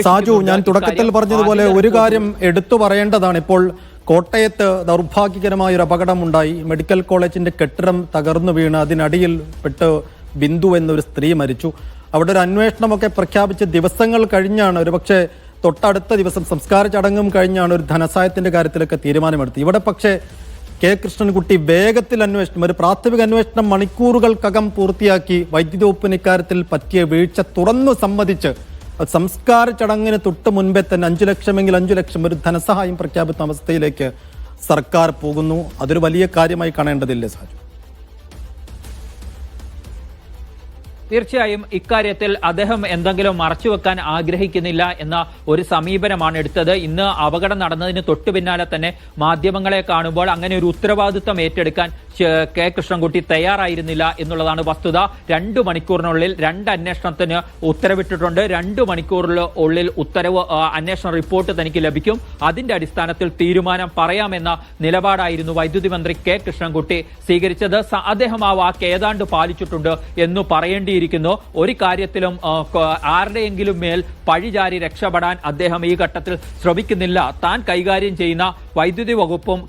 സാജു, ഞാൻ തുടക്കത്തിൽ പറഞ്ഞതുപോലെ ഒരു കാര്യം എടുത്തു പറയേണ്ടതാണ്. ഇപ്പോൾ കോട്ടയത്ത് ദൗർഭാഗ്യകരമായ ഒരു അപകടമുണ്ടായി. മെഡിക്കൽ കോളേജിന്റെ കെട്ടിടം തകർന്നു വീണ് അതിനടിയിൽ പെട്ട് ബിന്ദു എന്നൊരു സ്ത്രീ മരിച്ചു. അവിടെ ഒരു അന്വേഷണമൊക്കെ പ്രഖ്യാപിച്ച് ദിവസങ്ങൾ കഴിഞ്ഞാണ്, ഒരുപക്ഷെ തൊട്ടടുത്ത ദിവസം സംസ്കാര ചടങ്ങും കഴിഞ്ഞാണ് ഒരു ധനസഹായത്തിന്റെ കാര്യത്തിലൊക്കെ തീരുമാനമെടുത്തത്. ഇവിടെ പക്ഷേ കെ കൃഷ്ണൻകുട്ടി വേഗത്തിൽ അന്വേഷണം, ഒരു പ്രാഥമിക അന്വേഷണം മണിക്കൂറുകൾക്കകം പൂർത്തിയാക്കി വൈദ്യുതി വകുപ്പിന് ഇക്കാര്യത്തിൽ പറ്റിയ വീഴ്ച തുറന്നു സമ്മതിച്ച് സംസ്കാര ചടങ്ങിന് തൊട്ട് മുൻപേ തന്നെ 5 ലക്ഷമെങ്കിൽ 5 ലക്ഷം ഒരു ധനസഹായം പ്രഖ്യാപിക്കുന്ന അവസ്ഥയിലേക്ക് സർക്കാർ പോകുന്നു. അതൊരു വലിയ കാര്യമായി കാണേണ്ടതില്ലേ സാജു? തീർച്ചയായും ഇക്കാര്യത്തിൽ അദ്ദേഹം എന്തെങ്കിലും മറച്ചുവെക്കാൻ ആഗ്രഹിക്കുന്നില്ല എന്ന ഒരു സമീപനമാണ് എടുത്തത്. ഇന്ന് അപകടം നടന്നതിന് തൊട്ടു പിന്നാലെ തന്നെ മാധ്യമങ്ങളെ കാണുമ്പോൾ അങ്ങനെ ഒരു ഉത്തരവാദിത്വം ഏറ്റെടുക്കാൻ കെ കൃഷ്ണൻകുട്ടി തയ്യാറായിരുന്നില്ല എന്നുള്ളതാണ് വസ്തുത. 2 മണിക്കൂറിനുള്ളിൽ 2 അന്വേഷണത്തിന് ഉത്തരവിട്ടിട്ടുണ്ട്. 2 മണിക്കൂറിനുള്ളിൽ അന്വേഷണ റിപ്പോർട്ട് തനിക്ക് ലഭിക്കും. അതിന്റെ അടിസ്ഥാനത്തിൽ തീരുമാനം പറയാമെന്ന നിലപാടായിരുന്നു വൈദ്യുതി മന്ത്രി കെ കൃഷ്ണൻകുട്ടി സ്വീകരിച്ചത്. അദ്ദേഹം ആ വാക്ക് ഏതാണ്ട് പാലിച്ചിട്ടുണ്ട് എന്ന് പറയേണ്ടിയിരിക്കുന്നു. ഒരു കാര്യത്തിലും ആരുടെയെങ്കിലും മേൽ പഴിചാരി രക്ഷപ്പെടാൻ അദ്ദേഹം ഈ ഘട്ടത്തിൽ ശ്രമിക്കുന്നില്ല. താൻ കൈകാര്യം ചെയ്യുന്ന വൈദ്യുതി വകുപ്പും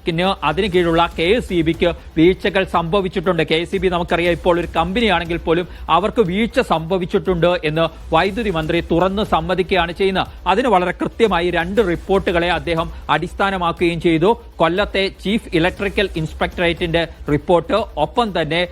അതിന് കീഴിലുള്ള KSEBിക്ക് വീഴ്ചകൾ സംഭവിച്ചിട്ടുണ്ട്. KSEB നമുക്കറിയാം ഇപ്പോൾ ഒരു കമ്പനിയാണെങ്കിൽ പോലും അവർക്ക് വീഴ്ച സംഭവിച്ചിട്ടുണ്ട് എന്ന് വൈദ്യുതി മന്ത്രി തുറന്ന് സമ്മതിക്കുകയാണ് ചെയ്യുന്നത്. അതിന് വളരെ കൃത്യമായി 2 റിപ്പോർട്ടുകളെ അദ്ദേഹം അടിസ്ഥാനമാക്കുകയും ചെയ്തു. കൊല്ലത്തെ ചീഫ് ഇലക്ട്രിക്കൽ ഇൻസ്പെക്ടറേറ്റിന്റെ റിപ്പോർട്ട്, ഒപ്പം തന്നെ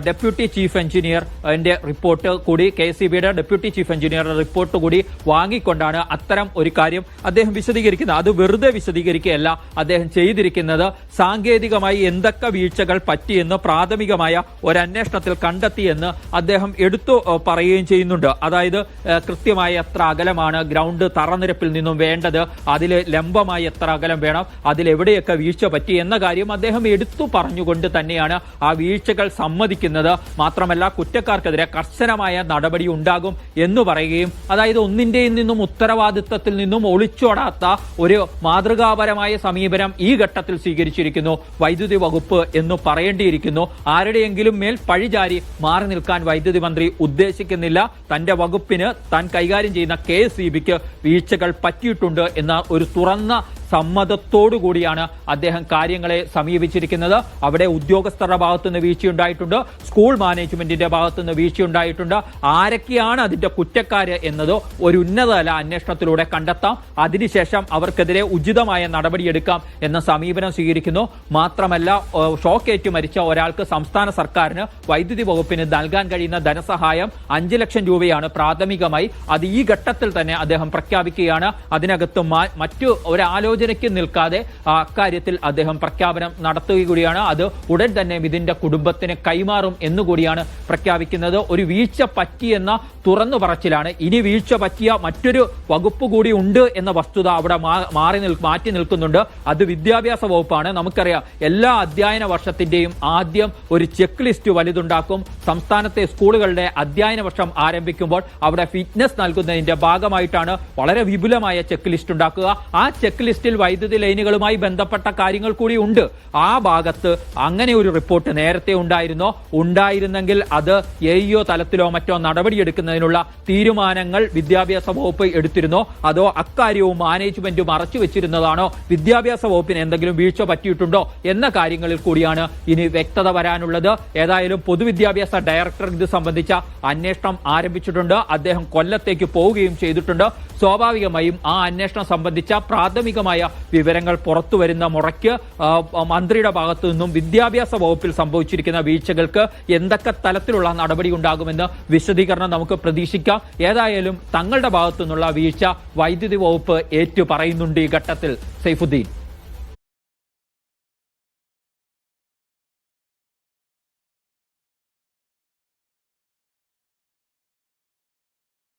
ഡെപ്യൂട്ടി ചീഫ് എഞ്ചിനീയറിന്റെ റിപ്പോർട്ട് കൂടി, KSEBിയുടെ ഡെപ്യൂട്ടി ചീഫ് എഞ്ചിനീയറുടെ റിപ്പോർട്ട് കൂടി വാങ്ങിക്കൊണ്ടാണ് അത്തരം ഒരു കാര്യം അദ്ദേഹം വിശദീകരിക്കുന്നത്. അത് വെറുതെ വിശദീകരിക്കുകയല്ല അദ്ദേഹം ചെയ്തിരിക്കുന്നത്. സാങ്കേതികമായി എന്തൊക്കെ വീഴ്ചകൾ പറ്റിയെന്ന് പ്രാഥമികമായ ഒരു അന്വേഷണത്തിൽ കണ്ടെത്തിയെന്ന് അദ്ദേഹം എടുത്തു പറയുകയും ചെയ്യുന്നുണ്ട്. അതായത് കൃത്യമായ എത്ര അകലമാണ് ഗ്രൗണ്ട് തറനിരപ്പിൽ നിന്നും വേണ്ടത്, അതിൽ ലംബമായി എത്ര അകലം വേണം, അതിലെവിടെയൊക്കെ വീഴ്ച പറ്റി എന്ന കാര്യം അദ്ദേഹം എടുത്തു പറഞ്ഞുകൊണ്ട് തന്നെയാണ് ആ വീഴ്ചകൾ സമ്മതിക്കുന്നത്. മാത്രമല്ല കുറ്റക്കാർക്കെതിരെ കർശനമായ നടപടി ഉണ്ടാകും എന്ന് പറയുകയും, അതായത് ഒന്നിന്റെയും നിന്നും ഉത്തരവാദിത്വത്തിൽ നിന്നും ഒളിച്ചോടാത്ത ഒരു മാതൃകാപരമായ സമീപനം ഈ ഘട്ടത്തിൽ സ്വീകരിച്ചിരിക്കുന്നു വൈദ്യുതി വകുപ്പ് എന്ന് പറയേണ്ടിയിരിക്കുന്നു. ആരുടെയെങ്കിലും മേൽ പഴിചാരി മാറി നിൽക്കാൻ വൈദ്യുതി മന്ത്രി ഉദ്ദേശിക്കുന്നില്ല. തന്റെ വകുപ്പിന് താൻ കൈകാര്യം ചെയ്യുന്ന KSEBിക്ക് വീഴ്ചകൾ പറ്റിയിട്ടുണ്ട് എന്ന ഒരു തുറന്ന സമ്മതത്തോടുകൂടിയാണ് അദ്ദേഹം കാര്യങ്ങളെ സമീപിച്ചിരിക്കുന്നത്. അവിടെ ഉദ്യോഗസ്ഥരുടെ ഭാഗത്തുനിന്ന് വീഴ്ചയുണ്ടായിട്ടുണ്ട്, സ്കൂൾ മാനേജ്മെന്റിന്റെ ഭാഗത്തുനിന്ന് വീഴ്ചയുണ്ടായിട്ടുണ്ട്. ആരൊക്കെയാണ് അതിന്റെ കുറ്റക്കാര് എന്നത് ഒരു ഉന്നതതല അന്വേഷണത്തിലൂടെ കണ്ടെത്താം. അതിനുശേഷം അവർക്കെതിരെ ഉചിതമായ നടപടിയെടുക്കാം എന്ന സമീപനം സ്വീകരിക്കുന്നു. മാത്രമല്ല, ഷോക്കേറ്റ് മരിച്ച ഒരാൾക്ക് സംസ്ഥാന സർക്കാരിന് വൈദ്യുതി വകുപ്പിന് നൽകാൻ കഴിയുന്ന ധനസഹായം 5 ലക്ഷം രൂപയാണ് പ്രാഥമികമായി. അത് ഈ ഘട്ടത്തിൽ തന്നെ അദ്ദേഹം പ്രഖ്യാപിക്കുകയാണ്. അതിനകത്ത് മറ്റു ഒരാലോചനയ്ക്ക് നിൽക്കാതെ അക്കാര്യത്തിൽ അദ്ദേഹം പ്രഖ്യാപനം നടത്തുക കൂടിയാണ്. അത് ഉടൻ തന്നെ ഇതിന്റെ കുടുംബത്തിന് കൈമാറും എന്നുകൂടിയാണ് പ്രഖ്യാപിക്കുന്നത്. ഒരു വീഴ്ച പറ്റിയെന്ന തുറന്നു പറച്ചിലാണ്. ഇനി വീഴ്ച പറ്റിയ മറ്റൊരു വകുപ്പ് കൂടി ഉണ്ട് എന്ന വസ്തുത അവിടെ മാറ്റി നിൽക്കുന്നുണ്ട്. അത് വിദ്യാഭ്യാസ വകുപ്പാണ്. നമുക്കറിയാം, എല്ലാ അധ്യയന വർഷത്തിന്റെയും ആദ്യം ഒരു ചെക്ക് ലിസ്റ്റ് വലുതുണ്ടാക്കും. സംസ്ഥാനത്തെ സ്കൂളുകളുടെ അധ്യയന വർഷം ആരംഭിക്കുമ്പോൾ അവിടെ ഫിറ്റ്നസ് നൽകുന്നതിന്റെ ഭാഗമായിട്ടാണ് വളരെ വിപുലമായ ചെക്ക് ലിസ്റ്റ് ഉണ്ടാക്കുക. ആ ചെക്ക് ലിസ്റ്റിൽ വൈദ്യുതി ലൈനുകളുമായി ബന്ധപ്പെട്ട കാര്യങ്ങൾ കൂടി ഉണ്ട്. ആ ഭാഗത്ത് അങ്ങനെ ഒരു റിപ്പോർട്ട് നേരത്തെ ഉണ്ടായിരുന്നെങ്കിൽ അത് AEO തലത്തിലോ മറ്റോ നടപടിയെടുക്കുന്നതിനുള്ള തീരുമാനങ്ങൾ വിദ്യാഭ്യാസ വകുപ്പ് എടുത്തിരുന്നോ, അതോ അക്കാര്യവും മാനേജ്മെന്റ് മറച്ചു വെച്ചിരുന്നതാണോ, വിദ്യാഭ്യാസ വകുപ്പിന് എന്തെങ്കിലും വീഴ്ച പറ്റിയിട്ടുണ്ടോ എന്ന കാര്യങ്ങളിൽ കൂടിയാണ് ഇനി വ്യക്തത വരാനുള്ളത്. ഏതായാലും പൊതുവിദ്യാഭ്യാസ ഡയറക്ടർ ഇത് സംബന്ധിച്ച അന്വേഷണം ആരംഭിച്ചിട്ടുണ്ട്. അദ്ദേഹം കൊല്ലത്തേക്ക് പോവുകയും ചെയ്തിട്ടുണ്ട്. സ്വാഭാവികമായും ആ അന്വേഷണം സംബന്ധിച്ച പ്രാഥമികമായ വിവരങ്ങൾ പുറത്തു വരുന്ന മുറയ്ക്ക് മന്ത്രിയുടെ ഭാഗത്തു നിന്നും വിദ്യാഭ്യാസ വകുപ്പിൽ സംഭവിച്ചിരിക്കുന്ന വീഴ്ചകൾക്ക് എന്തൊക്കെ തലത്തിലുള്ള നടപടി ഉണ്ടാകുമെന്ന് വിശദീകരണം നമുക്ക് പ്രതീക്ഷിക്കാം. ഏതായാലും തങ്ങളുടെ ഭാഗത്തു നിന്നുള്ള വീഴ്ച വൈദ്യുതി വകുപ്പ് ഏറ്റു പറയുന്നുണ്ട് ഈ ഘട്ടത്തിൽ. സൈഫുദ്ദീൻ.